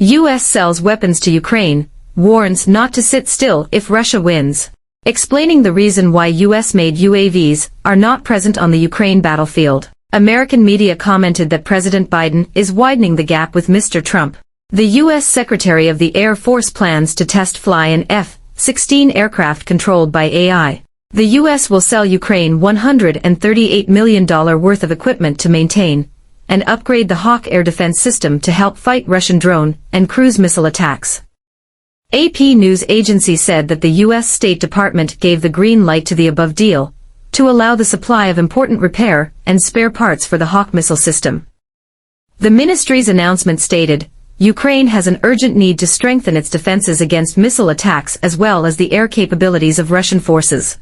U.S. sells weapons to Ukraine, warns not to sit still if Russia wins. Explaining the reason why U.S.-made UAVs are not present on the Ukraine battlefield, American media commented that President Biden is widening the gap with Mr. Trump. The U.S. Secretary of the Air Force plans to test fly an F-16 aircraft controlled by AI. The U.S. will sell Ukraine $138 million worth of equipment to maintain and upgrade the Hawk air defense system to help fight Russian drone and cruise missile attacks. AP news agency said that the U.S. State Department gave the green light to the above deal to allow the supply of important repair and spare parts for the Hawk missile system. The ministry's announcement stated, Ukraine has an urgent need to strengthen its defenses against missile attacks as well as the air capabilities of Russian forces.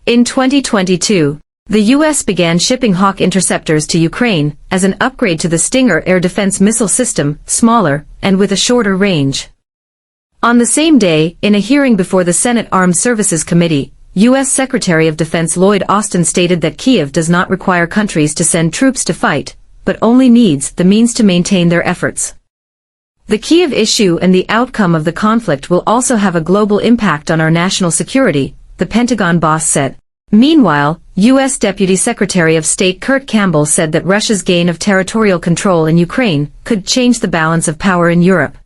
In 2022, the U.S. began shipping Hawk interceptors to Ukraine as an upgrade to the Stinger air defense missile system, smaller and with a shorter range. On the same day, in a hearing before the Senate Armed Services Committee, U.S. Secretary of Defense Lloyd Austin stated that Kyiv does not require countries to send troops to fight, but only needs the means to maintain their efforts. The Kyiv issue and the outcome of the conflict will also have a global impact on our national security, the Pentagon boss said. Meanwhile, U.S. Deputy Secretary of State Kurt Campbell said that Russia's gain of territorial control in Ukraine could change the balance of power in Europe.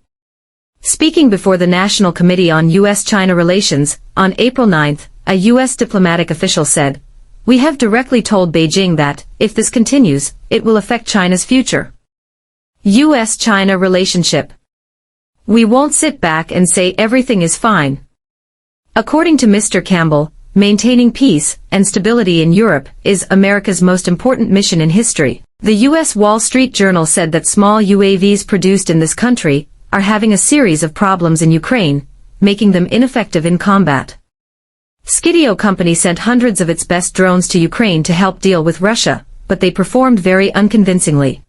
Speaking before the National Committee on U.S.-China Relations, on April 9, a U.S. diplomatic official said, "We have directly told Beijing that, if this continues, it will affect China's future." U.S.-China relationship. "We won't sit back and say everything is fine." According to Mr. Campbell, maintaining peace and stability in Europe is America's most important mission in history. The U.S. Wall Street Journal said that small UAVs produced in this country are having a series of problems in Ukraine, making them ineffective in combat. Skydio company sent hundreds of its best drones to Ukraine to help deal with Russia, but they performed very unconvincingly.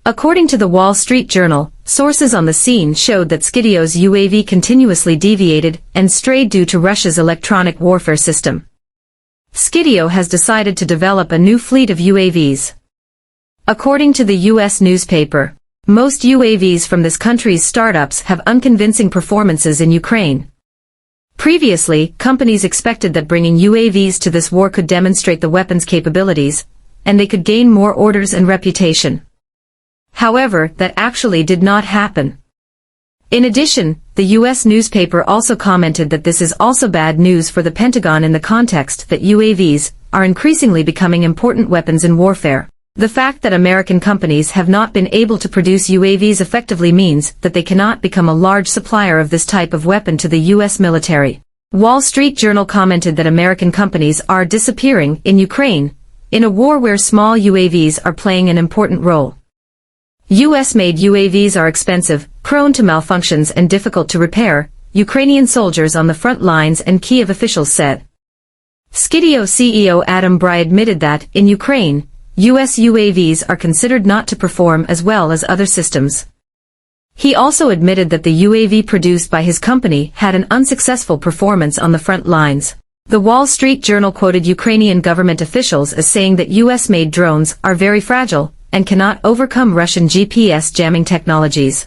According to the Wall Street Journal, sources on the scene showed that Skydio's UAV continuously deviated and strayed due to Russia's electronic warfare system. Skydio has decided to develop a new fleet of UAVs. According to the U.S. newspaper, most UAVs from this country's startups have unconvincing performances in Ukraine. Previously, companies expected that bringing UAVs to this war could demonstrate the weapon's capabilities, and they could gain more orders and reputation. However, that actually did not happen. In addition, the U.S. newspaper also commented that this is also bad news for the Pentagon in the context that UAVs are increasingly becoming important weapons in warfare. The fact that American companies have not been able to produce UAVs effectively means that they cannot become a large supplier of this type of weapon to the U.S. military. Wall Street Journal commented that American companies are disappearing in Ukraine, in a war where small UAVs are playing an important role. U.S.-made UAVs are expensive, prone to malfunctions and difficult to repair, Ukrainian soldiers on the front lines and Kyiv officials said. Skydio CEO Adam Bry admitted that, in Ukraine, U.S. UAVs are considered not to perform as well as other systems. He also admitted that the UAV produced by his company had an unsuccessful performance on the front lines. The Wall Street Journal quoted Ukrainian government officials as saying that U.S.-made drones are very fragile and cannot overcome Russian GPS jamming technologies.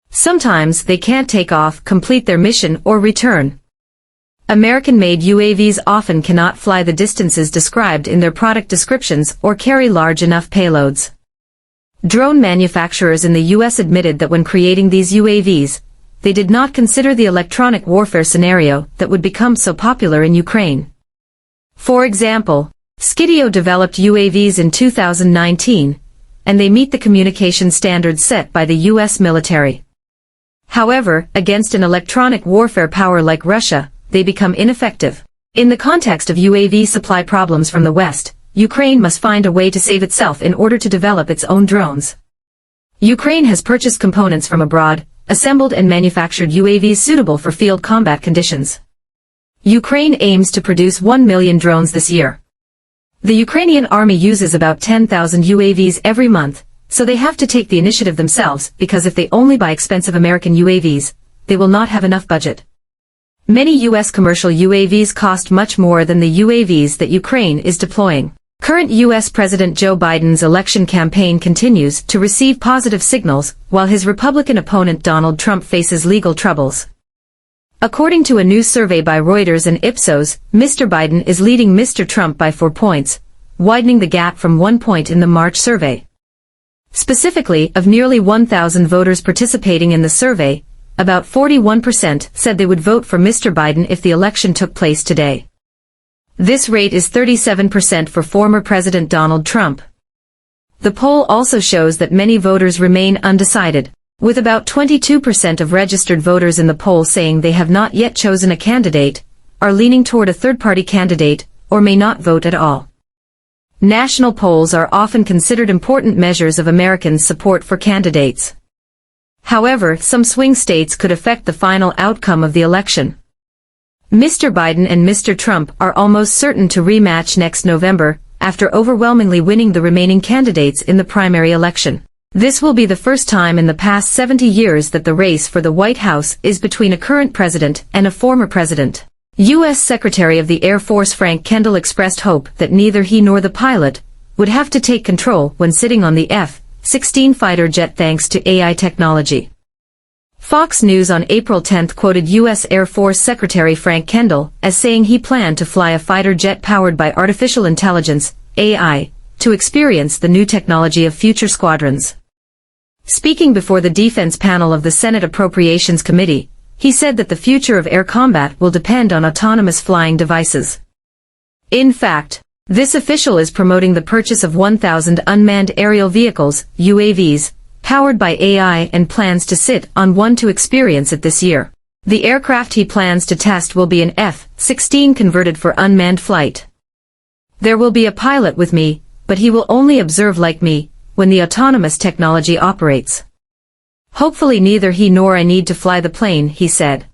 Sometimes they can't take off, complete their mission, or return. American-made UAVs often cannot fly the distances described in their product descriptions or carry large enough payloads. Drone manufacturers in the U.S. admitted that when creating these UAVs, they did not consider the electronic warfare scenario that would become so popular in Ukraine. For example, Skydio developed UAVs in 2019, and they meet the communication standards set by the U.S. military. However, against an electronic warfare power like Russia, they become ineffective. In the context of UAV supply problems from the West, Ukraine must find a way to save itself in order to develop its own drones. Ukraine has purchased components from abroad, assembled and manufactured UAVs suitable for field combat conditions. Ukraine aims to produce 1 million drones this year. The Ukrainian army uses about 10,000 UAVs every month, so they have to take the initiative themselves because if they only buy expensive American UAVs, they will not have enough budget. Many U.S. commercial UAVs cost much more than the UAVs that Ukraine is deploying. Current U.S. President Joe Biden's election campaign continues to receive positive signals, while his Republican opponent Donald Trump faces legal troubles. According to a new survey by Reuters and Ipsos, Mr. Biden is leading Mr. Trump by 4 points, widening the gap from 1 point in the March survey. Specifically, of nearly 1,000 voters participating in the survey, about 41% said they would vote for Mr. Biden if the election took place today. This rate is 37% for former President Donald Trump. The poll also shows that many voters remain undecided, with about 22% of registered voters in the poll saying they have not yet chosen a candidate, are leaning toward a third-party candidate, or may not vote at all. National polls are often considered important measures of Americans' support for candidates. However, some swing states could affect the final outcome of the election. Mr. Biden and Mr. Trump are almost certain to rematch next November, after overwhelmingly winning the remaining candidates in the primary election. This will be the first time in the past 70 years that the race for the White House is between a current president and a former president. U.S. Secretary of the Air Force Frank Kendall expressed hope that neither he nor the pilot would have to take control when sitting on the F-16 fighter jet thanks to AI technology. Fox News on April 10 quoted U.S. Air Force Secretary Frank Kendall as saying he planned to fly a fighter jet powered by artificial intelligence, AI, to experience the new technology of future squadrons. Speaking before the defense panel of the Senate Appropriations Committee, he said that the future of air combat will depend on autonomous flying devices. In fact, this official is promoting the purchase of 1,000 unmanned aerial vehicles, UAVs, powered by AI and plans to sit on one to experience it this year. The aircraft he plans to test will be an F-16 converted for unmanned flight. There will be a pilot with me, but he will only observe like me, when the autonomous technology operates. Hopefully neither he nor I need to fly the plane, he said.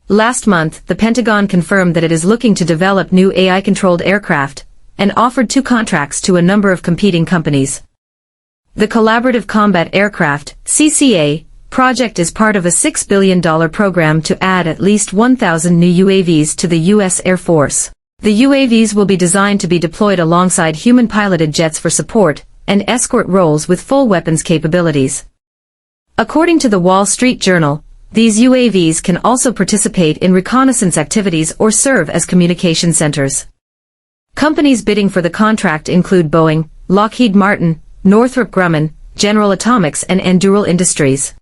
Last month, the Pentagon confirmed that it is looking to develop new AI-controlled aircraft, and offered 2 contracts to a number of competing companies. The Collaborative Combat Aircraft, CCA, project is part of a $6 billion program to add at least 1,000 new UAVs to the U.S. Air Force. The UAVs will be designed to be deployed alongside human-piloted jets for support and escort roles with full weapons capabilities. According to the Wall Street Journal, these UAVs can also participate in reconnaissance activities or serve as communication centers. Companies bidding for the contract include Boeing, Lockheed Martin, Northrop Grumman, General Atomics and Anduril Industries.